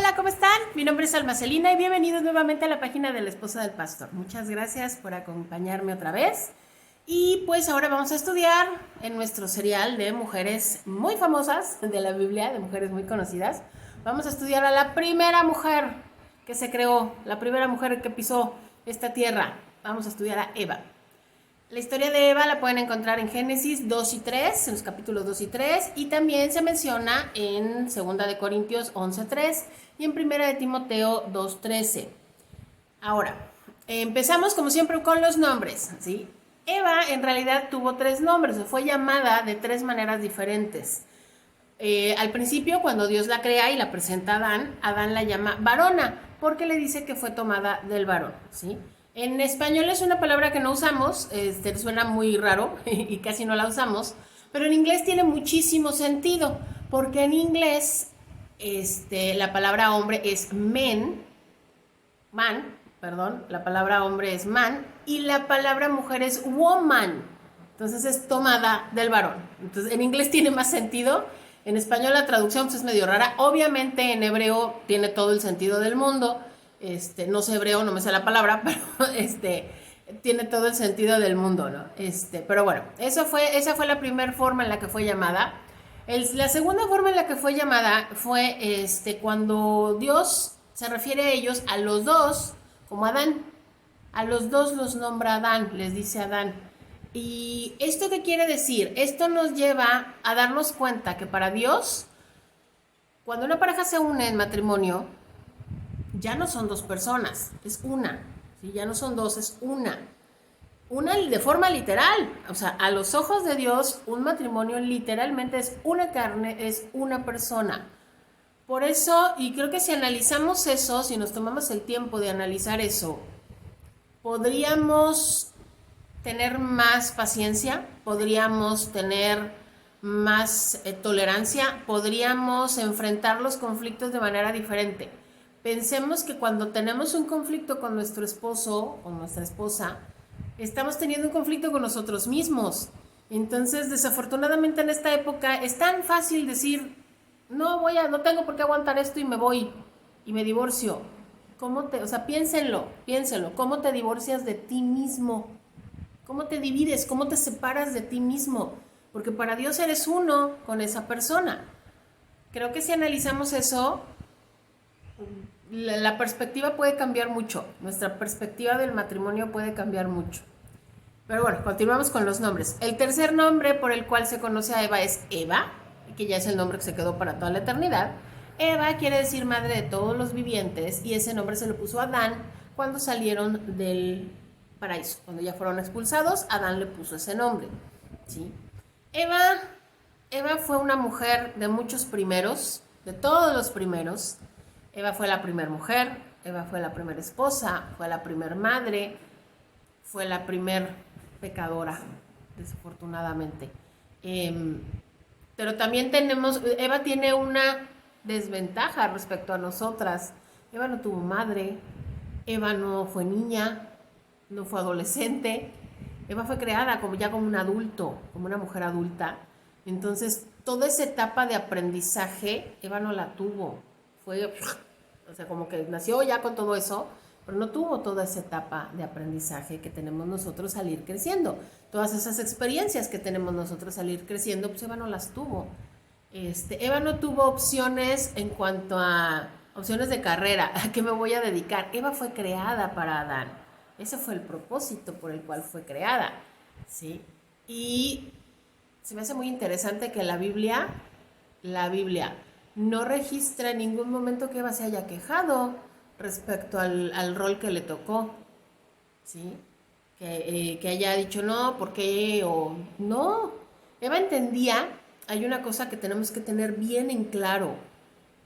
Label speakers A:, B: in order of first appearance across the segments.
A: Hola, ¿cómo están? Mi nombre es Alma Celina y bienvenidos nuevamente a la página de la esposa del pastor. Muchas gracias por acompañarme otra vez. Y pues ahora vamos a estudiar en nuestro serial de mujeres muy famosas de la Biblia, de mujeres muy conocidas. Vamos a estudiar a la primera mujer que se creó, la primera mujer que pisó esta tierra. Vamos a estudiar a Eva. La historia de Eva la pueden encontrar en Génesis 2 y 3, en los capítulos 2 y 3, y también se menciona en 2 de Corintios 11:3 y en 1 de Timoteo 2:13. Ahora, empezamos como siempre con los nombres, ¿sí? Eva en realidad tuvo 3 nombres, o fue llamada de 3 maneras diferentes. Al principio, cuando Dios la crea y la presenta a Adán la llama varona, porque le dice que fue tomada del varón, ¿sí? En español es una palabra que no usamos, suena muy raro y casi no la usamos, pero en inglés tiene muchísimo sentido, porque en inglés la palabra hombre es man, la palabra hombre es man y la palabra mujer es woman, entonces es tomada del varón. Entonces en inglés tiene más sentido, en español la traducción pues, es medio rara, obviamente en hebreo tiene todo el sentido del mundo, no sé hebreo, no me sé la palabra, pero tiene todo el sentido del mundo, ¿no? Pero bueno, esa fue la primera forma en la que fue llamada. La segunda forma en la que fue llamada fue cuando Dios se refiere a ellos, a los dos, como Adán. A los dos los nombra Adán, les dice Adán. ¿Y esto qué quiere decir? Esto nos lleva a darnos cuenta que para Dios, cuando una pareja se une en matrimonio, ya no son dos personas, es una. ¿Sí? Ya no son dos, es una. Una de forma literal. O sea, a los ojos de Dios, un matrimonio literalmente es una carne, es una persona. Por eso, y creo que si analizamos eso, si nos tomamos el tiempo de analizar eso, podríamos tener más paciencia, podríamos tener más tolerancia, podríamos enfrentar los conflictos de manera diferente. Pensemos que cuando tenemos un conflicto con nuestro esposo o nuestra esposa, estamos teniendo un conflicto con nosotros mismos. Entonces, desafortunadamente en esta época es tan fácil decir, no tengo por qué aguantar esto y me voy y me divorcio. O sea, piénsenlo, ¿cómo te divorcias de ti mismo? ¿Cómo te divides? ¿Cómo te separas de ti mismo? Porque para Dios eres uno con esa persona. Creo que si analizamos eso, la perspectiva puede cambiar mucho. Nuestra perspectiva del matrimonio puede cambiar mucho. Pero bueno, continuamos con los nombres. El tercer nombre por el cual se conoce a Eva es Eva, que ya es el nombre que se quedó para toda la eternidad. Eva quiere decir madre de todos los vivientes y ese nombre se le puso a Adán cuando salieron del paraíso. Cuando ya fueron expulsados, Adán le puso ese nombre. ¿Sí? Eva fue una mujer de muchos primeros, de todos los primeros. Eva fue la primera mujer, Eva fue la primera esposa, fue la primera madre, fue la primera pecadora, desafortunadamente. Pero también Eva tiene una desventaja respecto a nosotras. Eva no tuvo madre, Eva no fue niña, no fue adolescente. Eva fue creada como un adulto, como una mujer adulta. Entonces, toda esa etapa de aprendizaje, Eva no la tuvo. O sea, como que nació ya con todo eso, pero no tuvo toda esa etapa de aprendizaje que tenemos nosotros al ir creciendo. Todas esas experiencias que tenemos nosotros al ir creciendo, pues Eva no las tuvo. Eva no tuvo opciones en cuanto a opciones de carrera, a qué me voy a dedicar. Eva fue creada para Adán. Ese fue el propósito por el cual fue creada, ¿sí? Y se me hace muy interesante que la Biblia no registra en ningún momento que Eva se haya quejado respecto al rol que le tocó, ¿sí? Que haya dicho no, ¿por qué? O no. Eva entendía, hay una cosa que tenemos que tener bien en claro,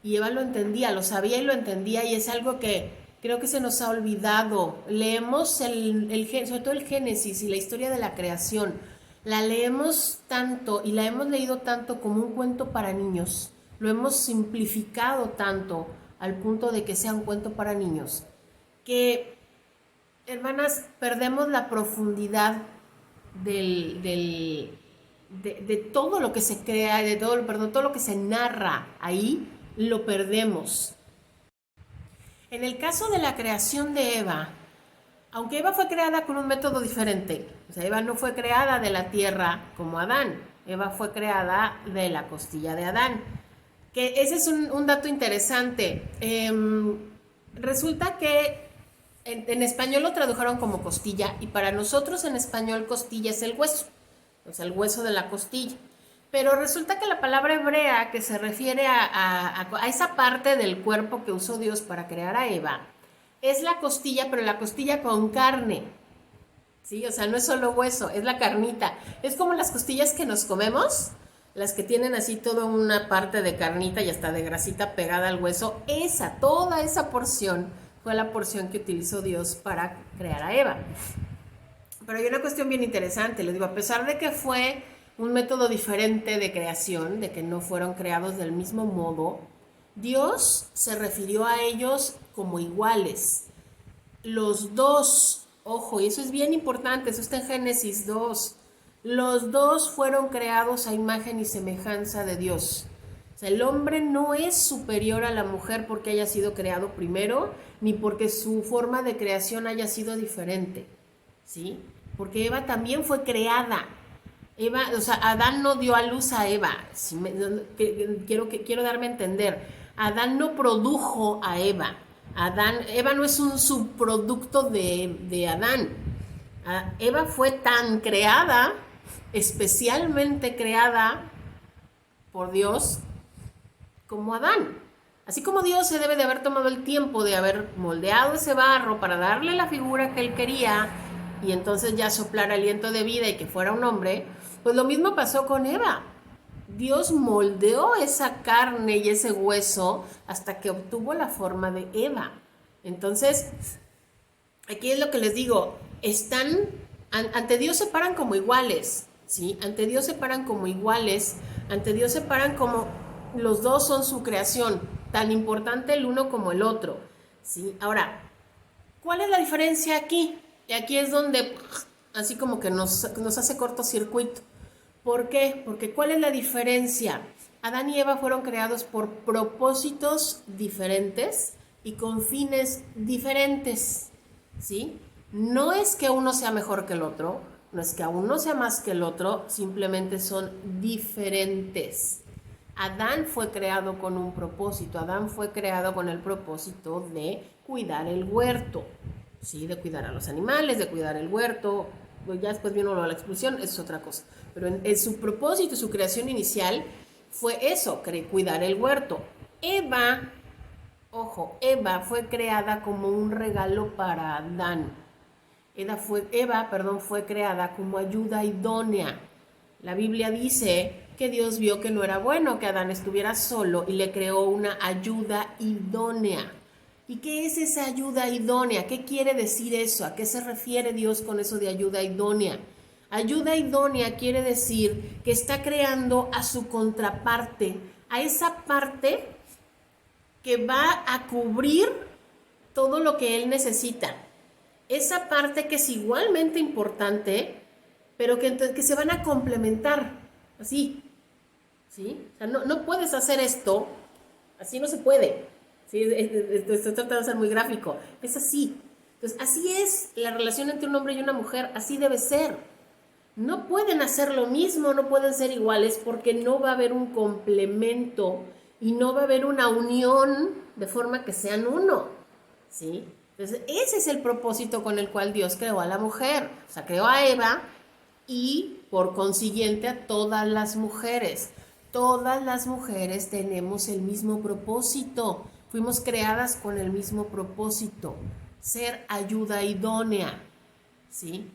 A: y Eva lo entendía, lo sabía y lo entendía, y es algo que creo que se nos ha olvidado. Leemos sobre todo el Génesis y la historia de la creación, la leemos tanto y la hemos leído tanto como un cuento para niños, lo hemos simplificado tanto al punto de que sea un cuento para niños, que, hermanas, perdemos la profundidad de todo lo que se crea, todo lo que se narra ahí, lo perdemos. En el caso de la creación de Eva, aunque Eva fue creada con un método diferente, o sea, Eva no fue creada de la tierra como Adán, Eva fue creada de la costilla de Adán. Que ese es un dato interesante. Resulta que en español lo tradujeron como costilla y para nosotros en español costilla es el hueso, o sea, el hueso de la costilla. Pero resulta que la palabra hebrea que se refiere a esa parte del cuerpo que usó Dios para crear a Eva es la costilla, pero la costilla con carne. Sí, o sea, no es solo hueso, es la carnita. Es como las costillas que nos comemos, las que tienen así toda una parte de carnita y hasta de grasita pegada al hueso. Toda esa porción fue la porción que utilizó Dios para crear a Eva. Pero hay una cuestión bien interesante, les digo, a pesar de que fue un método diferente de creación, de que no fueron creados del mismo modo, Dios se refirió a ellos como iguales. Los dos, ojo, y eso es bien importante, eso está en Génesis 2, los dos fueron creados a imagen y semejanza de Dios. O sea, el hombre no es superior a la mujer porque haya sido creado primero, ni porque su forma de creación haya sido diferente, ¿sí? Porque Eva también fue creada. Adán no dio a luz a Eva. Quiero darme a entender. Adán no produjo a Eva. Eva no es un subproducto de Adán. Eva fue tan creada, especialmente creada por Dios, como Adán. Así como Dios se debe de haber tomado el tiempo de haber moldeado ese barro para darle la figura que él quería y entonces ya soplar aliento de vida y que fuera un hombre, pues lo mismo pasó con Eva. Dios moldeó esa carne y ese hueso hasta que obtuvo la forma de Eva. Entonces, aquí es lo que les digo, ante Dios se paran como iguales, ¿sí? Ante Dios se paran como iguales, ante Dios se paran como los dos son su creación, tan importante el uno como el otro, ¿sí? Ahora, ¿cuál es la diferencia aquí? Y aquí es donde así como que nos hace cortocircuito. ¿Por qué? Porque ¿cuál es la diferencia? Adán y Eva fueron creados por propósitos diferentes y con fines diferentes, ¿sí? No es que uno sea mejor que el otro, no es que uno sea más que el otro, simplemente son diferentes. Adán fue creado con un propósito, Adán fue creado con el propósito de cuidar el huerto, ¿sí? De cuidar a los animales, de cuidar el huerto, pues ya después vino la expulsión, eso es otra cosa. Pero en su propósito, su creación inicial fue eso, cuidar el huerto. Eva fue creada como un regalo para Adán. Eva fue creada como ayuda idónea. La Biblia dice que Dios vio que no era bueno que Adán estuviera solo y le creó una ayuda idónea. ¿Y qué es esa ayuda idónea? ¿Qué quiere decir eso? ¿A qué se refiere Dios con eso de ayuda idónea? Ayuda idónea quiere decir que está creando a su contraparte, a esa parte que va a cubrir todo lo que él necesita. Esa parte que es igualmente importante, pero que se van a complementar, así, ¿sí? O sea, no puedes hacer esto, así no se puede. Sí, estoy tratando de ser muy gráfico. Es así. Entonces, así es la relación entre un hombre y una mujer. Así debe ser. No pueden hacer lo mismo, no pueden ser iguales porque no va a haber un complemento y no va a haber una unión de forma que sean uno. ¿Sí? Entonces, ese es el propósito con el cual Dios creó a la mujer. O sea, creó a Eva y por consiguiente a todas las mujeres. Todas las mujeres tenemos el mismo propósito. Fuimos creadas con el mismo propósito, ser ayuda idónea, ¿sí?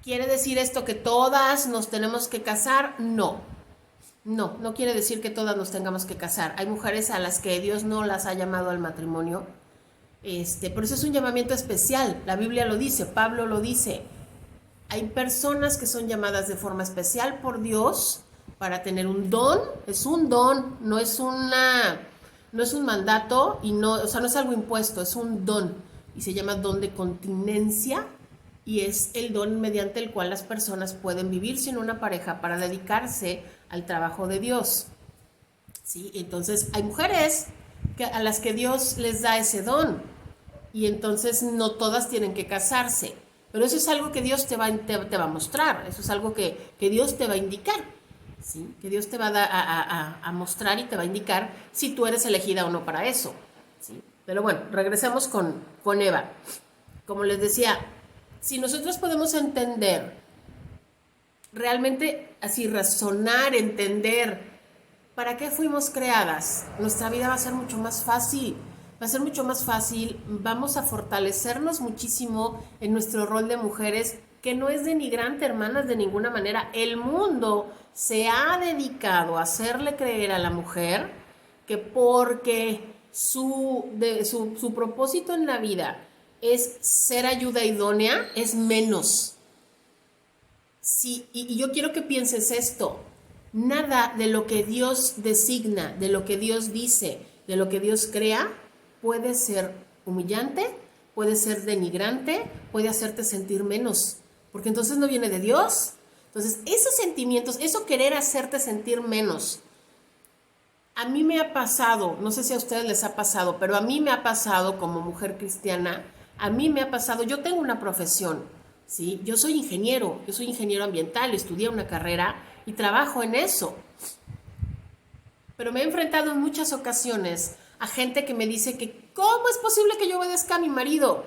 A: ¿Quiere decir esto que todas nos tenemos que casar? No quiere decir que todas nos tengamos que casar. Hay mujeres a las que Dios no las ha llamado al matrimonio, por eso es un llamamiento especial. La Biblia lo dice, Pablo lo dice. Hay personas que son llamadas de forma especial por Dios para tener un don. Es un don, no es un mandato y no es algo impuesto, es un don y se llama don de continencia y es el don mediante el cual las personas pueden vivir sin una pareja para dedicarse al trabajo de Dios. ¿Sí? Entonces hay mujeres a las que Dios les da ese don. Y entonces no todas tienen que casarse. Pero eso es algo que Dios te va a mostrar. Eso es algo que Dios te va a indicar. ¿Sí? Que Dios te va a mostrar y te va a indicar si tú eres elegida o no para eso. ¿Sí? Pero bueno, regresemos con Eva. Como les decía, si nosotros podemos entender, realmente así razonar, entender para qué fuimos creadas, nuestra vida va a ser mucho más fácil. Va a ser mucho más fácil, vamos a fortalecernos muchísimo en nuestro rol de mujeres, que no es denigrante, hermanas, de ninguna manera. El mundo se ha dedicado a hacerle creer a la mujer que porque su propósito en la vida es ser ayuda idónea, es menos. Sí, y yo quiero que pienses esto. Nada de lo que Dios designa, de lo que Dios dice, de lo que Dios crea, puede ser humillante, puede ser denigrante, puede hacerte sentir menos, porque entonces no viene de Dios. Entonces, esos sentimientos, eso querer hacerte sentir menos, a mí me ha pasado, no sé si a ustedes les ha pasado, pero a mí me ha pasado como mujer cristiana, a mí me ha pasado, yo tengo una profesión, ¿sí? Yo soy ingeniero ambiental, estudié una carrera y trabajo en eso. Pero me he enfrentado en muchas ocasiones a gente que me dice que ¿cómo es posible que yo obedezca a mi marido?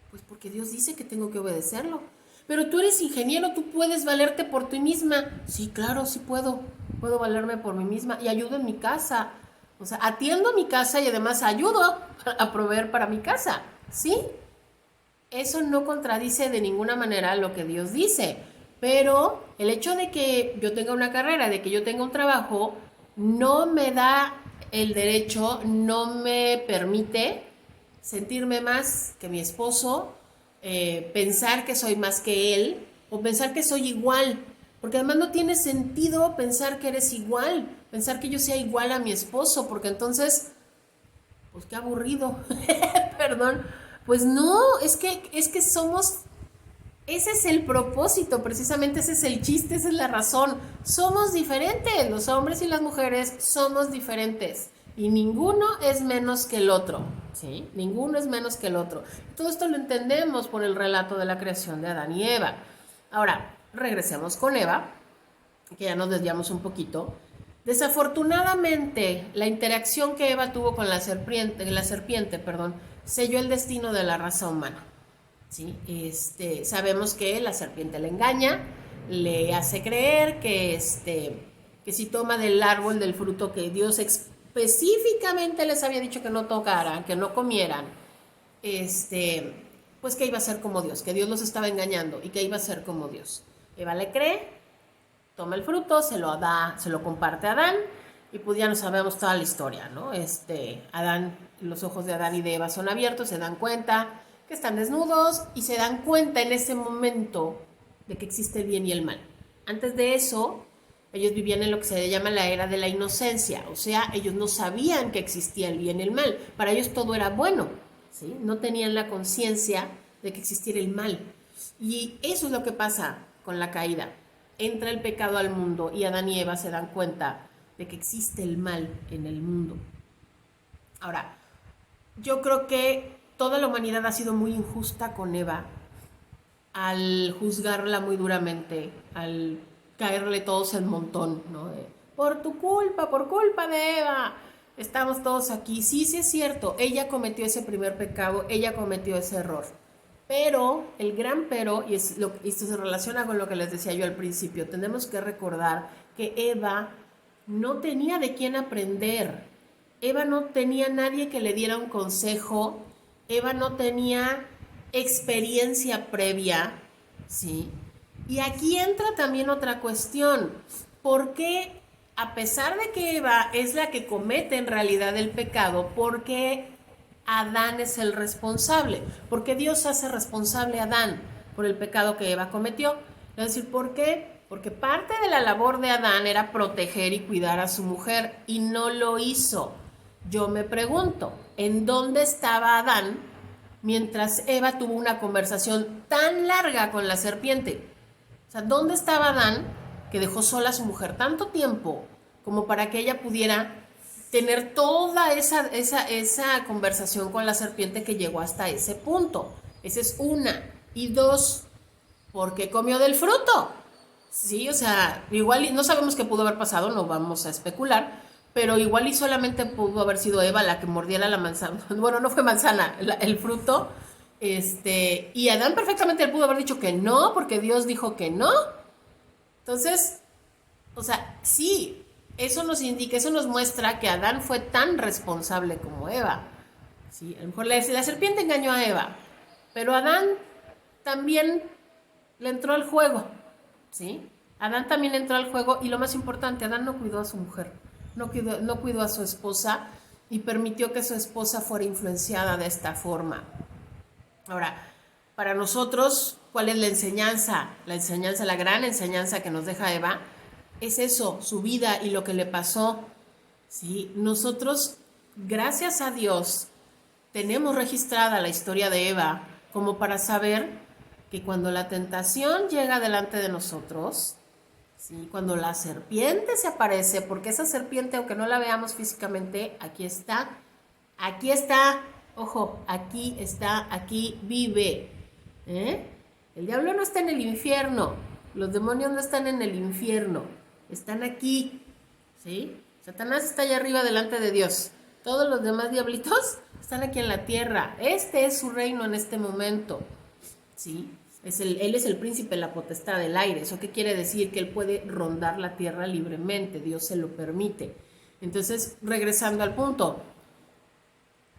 A: Pues porque Dios dice que tengo que obedecerlo. Pero tú eres ingeniero, tú puedes valerte por ti misma. Sí, claro, sí puedo. Puedo valerme por mí misma y ayudo en mi casa. O sea, atiendo mi casa y además ayudo a proveer para mi casa. ¿Sí? Eso no contradice de ninguna manera lo que Dios dice. Pero el hecho de que yo tenga una carrera, de que yo tenga un trabajo, no me da el derecho, no me permite sentirme más que mi esposo, pensar que soy más que él o pensar que soy igual. Porque además no tiene sentido pensar que eres igual, pensar que yo sea igual a mi esposo, porque entonces, pues qué aburrido, perdón. Pues no, es que somos. Ese es el propósito, precisamente ese es el chiste, esa es la razón. Somos diferentes, los hombres y las mujeres somos diferentes y ninguno es menos que el otro, ¿sí? Ninguno es menos que el otro. Todo esto lo entendemos por el relato de la creación de Adán y Eva. Ahora, regresemos con Eva, que ya nos desviamos un poquito. Desafortunadamente, la interacción que Eva tuvo con la serpiente, selló el destino de la raza humana. ¿Sí? Sabemos que la serpiente le engaña, le hace creer que si toma del árbol del fruto que Dios específicamente les había dicho que no tocaran, que no comieran, pues que iba a ser como Dios, que Dios los estaba engañando y que iba a ser como Dios. Eva le cree, toma el fruto, se lo comparte a Adán y pues ya no sabemos toda la historia, ¿no? Los ojos de Adán y de Eva son abiertos, se dan cuenta que están desnudos y se dan cuenta en ese momento de que existe el bien y el mal. Antes de eso, ellos vivían en lo que se llama la era de la inocencia, o sea, ellos no sabían que existía el bien y el mal, para ellos todo era bueno, ¿sí? No tenían la conciencia de que existiera el mal. Y eso es lo que pasa con la caída. Entra el pecado al mundo y Adán y Eva se dan cuenta de que existe el mal en el mundo. Ahora, yo creo que toda la humanidad ha sido muy injusta con Eva al juzgarla muy duramente, al caerle todos en montón, ¿no? Por tu culpa, por culpa de Eva, estamos todos aquí. Sí, sí es cierto, ella cometió ese primer pecado, ella cometió ese error. Pero, el gran pero, y esto se relaciona con lo que les decía yo al principio, tenemos que recordar que Eva no tenía de quién aprender. Eva no tenía nadie que le diera un consejo. Eva no tenía experiencia previa, ¿sí? Y aquí entra también otra cuestión. ¿Por qué, a pesar de que Eva es la que comete en realidad el pecado, por qué Adán es el responsable? ¿Por qué Dios hace responsable a Adán por el pecado que Eva cometió? Es decir, ¿por qué? Porque parte de la labor de Adán era proteger y cuidar a su mujer y no lo hizo. Yo me pregunto, ¿en dónde estaba Adán mientras Eva tuvo una conversación tan larga con la serpiente? O sea, ¿dónde estaba Adán que dejó sola a su mujer tanto tiempo como para que ella pudiera tener toda esa conversación con la serpiente que llegó hasta ese punto. Esa es una. Y dos, ¿por qué comió del fruto? Sí, o sea, igual no sabemos qué pudo haber pasado, no vamos a especular, pero igual y solamente pudo haber sido Eva la que mordiera la manzana. Bueno, no fue manzana, el fruto. Y Adán perfectamente pudo haber dicho que no, porque Dios dijo que no. Entonces, o sea, sí, eso nos indica, eso nos muestra que Adán fue tan responsable como Eva. Sí, a lo mejor la serpiente engañó a Eva, pero Adán también le entró al juego, ¿sí? Adán también entró al juego y lo más importante, Adán no cuidó a su mujer, no cuidó a su esposa y permitió que su esposa fuera influenciada de esta forma. Ahora, para nosotros, ¿cuál es la enseñanza? La enseñanza, la gran enseñanza que nos deja Eva, es eso, su vida y lo que le pasó. ¿Sí? Nosotros, gracias a Dios, tenemos registrada la historia de Eva como para saber que cuando la tentación llega delante de nosotros, ¿sí? Cuando la serpiente se aparece, porque esa serpiente, aunque no la veamos físicamente, aquí está, ojo, aquí está, aquí vive. ¿Eh? El diablo no está en el infierno, los demonios no están en el infierno, están aquí, ¿sí? Satanás está allá arriba delante de Dios. Todos los demás diablitos están aquí en la tierra. Este es su reino en este momento, ¿sí? Él es el príncipe de la potestad del aire. ¿Eso qué quiere decir? Que él puede rondar la tierra libremente. Dios se lo permite. Entonces, regresando al punto.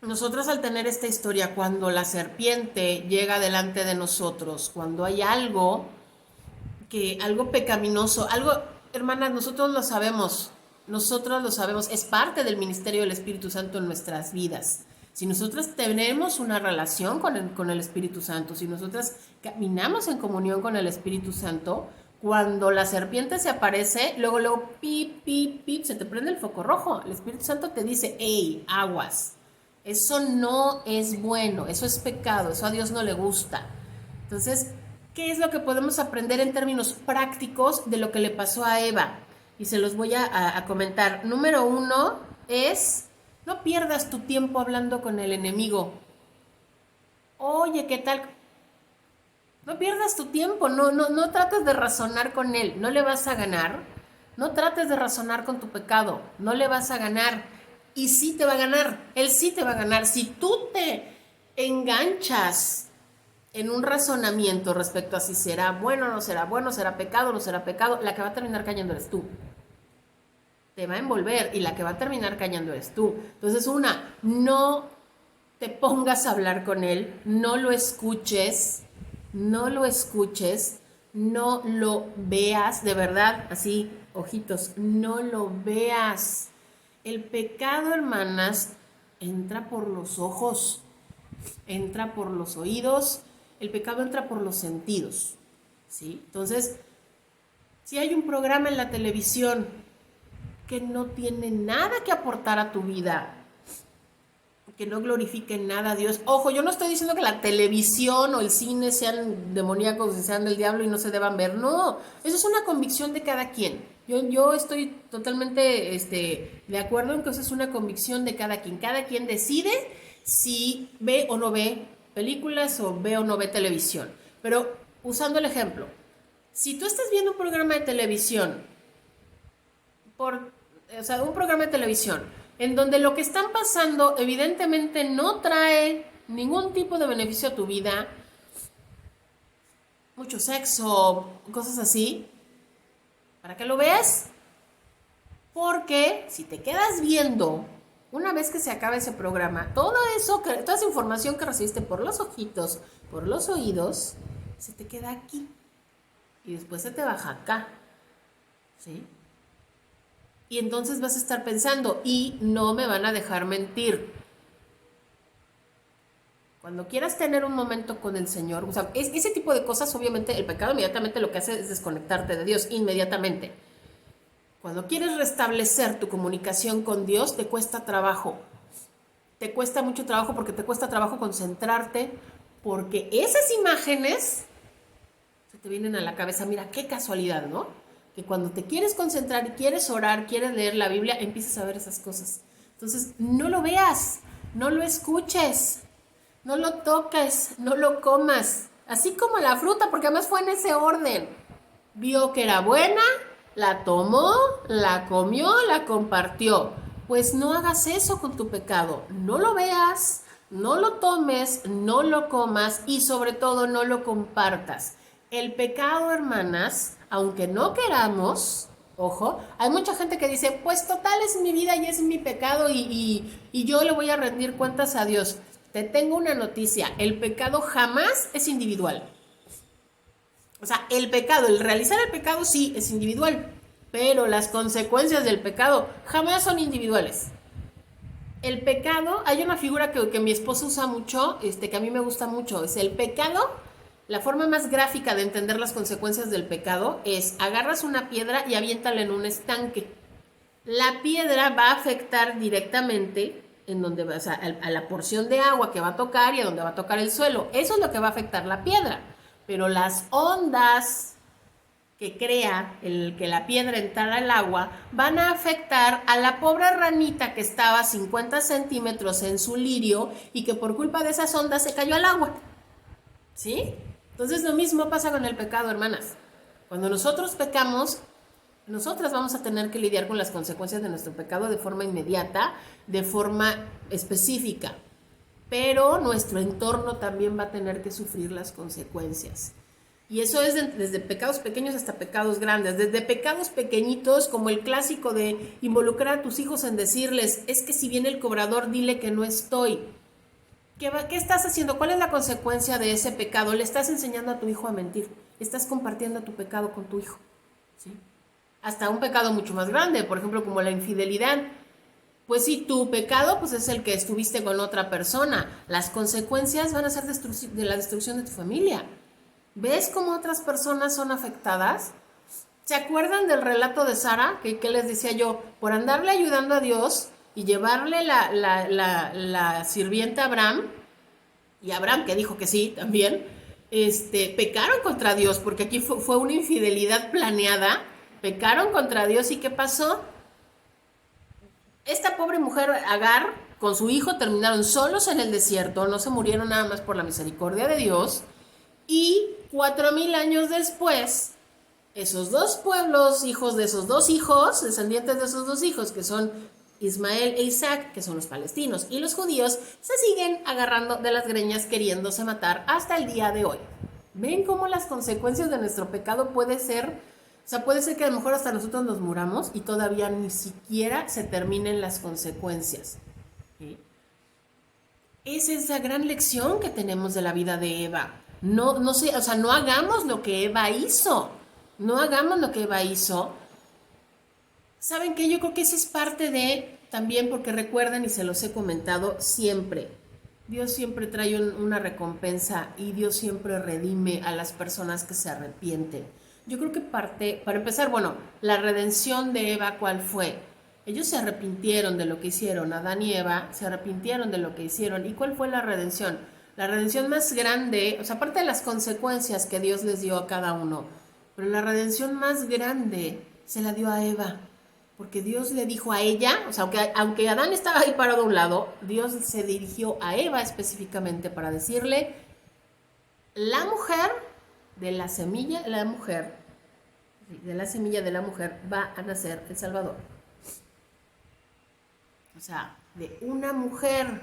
A: Nosotros al tener esta historia, cuando la serpiente llega delante de nosotros, cuando hay algo pecaminoso, hermanas, nosotros lo sabemos, es parte del ministerio del Espíritu Santo en nuestras vidas. Si nosotros tenemos una relación con el Espíritu Santo, si nosotras caminamos en comunión con el Espíritu Santo, cuando la serpiente se aparece, luego, pip, pip, pip, se te prende el foco rojo. El Espíritu Santo te dice, hey, aguas. Eso no es bueno, eso es pecado, eso a Dios no le gusta. Entonces, ¿qué es lo que podemos aprender en términos prácticos de lo que le pasó a Eva? Y se los voy a comentar. Número 1 es, no pierdas tu tiempo hablando con el enemigo. Oye, ¿qué tal? No pierdas tu tiempo, no trates de razonar con él, no le vas a ganar. No trates de razonar con tu pecado, no le vas a ganar. Y sí te va a ganar, él sí te va a ganar. Si tú te enganchas en un razonamiento respecto a si será bueno o no será bueno, será pecado o no será pecado, la que va a terminar cayendo eres tú. Te va a envolver y la que va a terminar cayendo eres tú. Entonces, no te pongas a hablar con él, no lo escuches, no lo veas, de verdad, así, ojitos, no lo veas. El pecado, hermanas, entra por los ojos, entra por los oídos, el pecado entra por los sentidos, ¿sí? Entonces, si hay un programa en la televisión que no tiene nada que aportar a tu vida, que no glorifique nada a Dios. Ojo, yo no estoy diciendo que la televisión o el cine sean demoníacos y sean del diablo y no se deban ver. No, eso es una convicción de cada quien. Yo estoy totalmente de acuerdo en que eso es una convicción de cada quien. Cada quien decide si ve o no ve películas o ve o no ve televisión. Pero usando el ejemplo, si tú estás viendo un programa de televisión, un programa de televisión en donde lo que están pasando evidentemente no trae ningún tipo de beneficio a tu vida, mucho sexo, cosas así, ¿para qué lo ves? Porque si te quedas viendo, una vez que se acaba ese programa, toda esa información que recibiste por los ojitos, por los oídos, se te queda aquí y después se te baja acá, ¿sí? Y entonces vas a estar pensando, y no me van a dejar mentir. Cuando quieras tener un momento con el Señor, o sea, ese tipo de cosas, obviamente el pecado inmediatamente lo que hace es desconectarte de Dios, inmediatamente. Cuando quieres restablecer tu comunicación con Dios, te cuesta trabajo. Te cuesta mucho trabajo porque te cuesta trabajo concentrarte, porque esas imágenes se te vienen a la cabeza. Mira, qué casualidad, ¿no? Que cuando te quieres concentrar y quieres orar, quieres leer la Biblia, empiezas a ver esas cosas. Entonces, no lo veas, no lo escuches, no lo toques, no lo comas. Así como la fruta, porque además fue en ese orden. Vio que era buena, la tomó, la comió, la compartió. Pues no hagas eso con tu pecado. No lo veas, no lo tomes, no lo comas y sobre todo no lo compartas. El pecado, hermanas, aunque no queramos, ojo, hay mucha gente que dice, pues total es mi vida y es mi pecado y yo le voy a rendir cuentas a Dios. Te tengo una noticia, el pecado jamás es individual. O sea, el pecado, el realizar el pecado sí es individual, pero las consecuencias del pecado jamás son individuales. El pecado, hay una figura que mi esposo usa mucho, que a mí me gusta mucho, es el pecado. La forma más gráfica de entender las consecuencias del pecado es agarras una piedra y aviéntala en un estanque. La piedra va a afectar directamente en donde va, o sea, a la porción de agua que va a tocar y a donde va a tocar el suelo. Eso es lo que va a afectar la piedra. Pero las ondas que crea el que la piedra entrara al agua van a afectar a la pobre ranita que estaba a 50 centímetros en su lirio y que por culpa de esas ondas se cayó al agua. ¿Sí? Entonces lo mismo pasa con el pecado, hermanas. Cuando nosotros pecamos, nosotras vamos a tener que lidiar con las consecuencias de nuestro pecado de forma inmediata, de forma específica. Pero nuestro entorno también va a tener que sufrir las consecuencias. Y eso es desde pecados pequeños hasta pecados grandes. Desde pecados pequeñitos, como el clásico de involucrar a tus hijos en decirles, es que si viene el cobrador, dile que no estoy. ¿Qué estás haciendo? ¿Cuál es la consecuencia de ese pecado? Le estás enseñando a tu hijo a mentir. Estás compartiendo tu pecado con tu hijo. ¿Sí? Hasta un pecado mucho más grande, por ejemplo, como la infidelidad. Pues sí, tu pecado pues es el que estuviste con otra persona. Las consecuencias van a ser de la destrucción de tu familia. ¿Ves cómo otras personas son afectadas? ¿Se acuerdan del relato de Sara? Que les decía yo, por andarle ayudando a Dios y llevarle la sirvienta a Abraham, y Abraham que dijo que sí también, pecaron contra Dios, porque aquí fue una infidelidad planeada, pecaron contra Dios. ¿Y qué pasó? Esta pobre mujer Agar con su hijo terminaron solos en el desierto, no se murieron nada más por la misericordia de Dios, y 4000 años después, esos dos pueblos, hijos de esos dos hijos, descendientes de esos dos hijos, que son Ismael e Isaac, que son los palestinos, y los judíos, se siguen agarrando de las greñas queriéndose matar hasta el día de hoy. ¿Ven cómo las consecuencias de nuestro pecado puede ser? O sea, puede ser que a lo mejor hasta nosotros nos muramos y todavía ni siquiera se terminen las consecuencias. ¿Sí? Esa es la gran lección que tenemos de la vida de Eva. No sé, o sea, no hagamos lo que Eva hizo. No hagamos lo que Eva hizo. ¿Saben qué? Yo creo que eso es parte de, también porque recuerden y se los he comentado siempre, Dios siempre trae una recompensa y Dios siempre redime a las personas que se arrepienten. Yo creo que para empezar, bueno, la redención de Eva, ¿cuál fue? Ellos se arrepintieron de lo que hicieron, Adán y Eva se arrepintieron de lo que hicieron. ¿Y cuál fue la redención? La redención más grande, o sea, aparte de las consecuencias que Dios les dio a cada uno, pero la redención más grande se la dio a Eva. Porque Dios le dijo a ella, o sea, aunque Adán estaba ahí parado a un lado, Dios se dirigió a Eva específicamente para decirle, la mujer de la semilla de la mujer, de la semilla de la mujer va a nacer el Salvador. O sea, de una mujer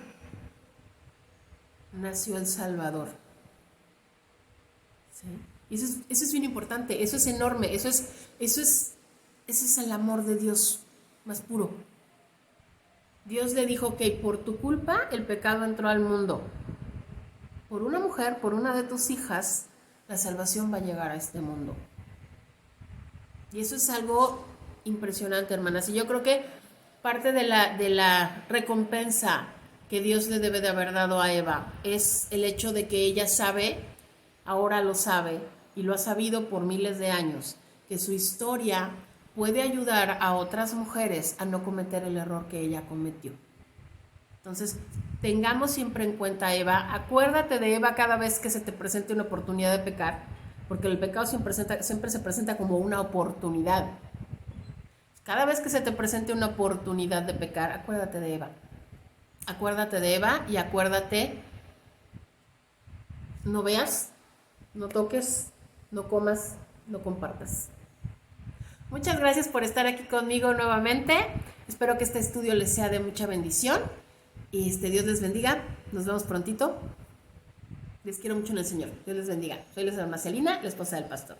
A: nació el Salvador. ¿Sí? Y eso es bien importante, eso es enorme, eso es el amor de Dios más puro. Dios le dijo que por tu culpa el pecado entró al mundo. Por una mujer, por una de tus hijas, la salvación va a llegar a este mundo. Y eso es algo impresionante, hermanas. Y yo creo que parte de la recompensa que Dios le debe de haber dado a Eva es el hecho de que ella sabe, ahora lo sabe, y lo ha sabido por miles de años, que su historia puede ayudar a otras mujeres a no cometer el error que ella cometió. Entonces, tengamos siempre en cuenta, Eva, acuérdate de Eva cada vez que se te presente una oportunidad de pecar, porque el pecado siempre se presenta como una oportunidad. Cada vez que se te presente una oportunidad de pecar, acuérdate de Eva. Acuérdate de Eva y acuérdate, no veas, no toques, no comas, no compartas. Muchas gracias por estar aquí conmigo nuevamente. Espero que este estudio les sea de mucha bendición. Y Dios les bendiga. Nos vemos prontito. Les quiero mucho en el Señor. Dios les bendiga. Soy la Marcelina, la esposa del pastor.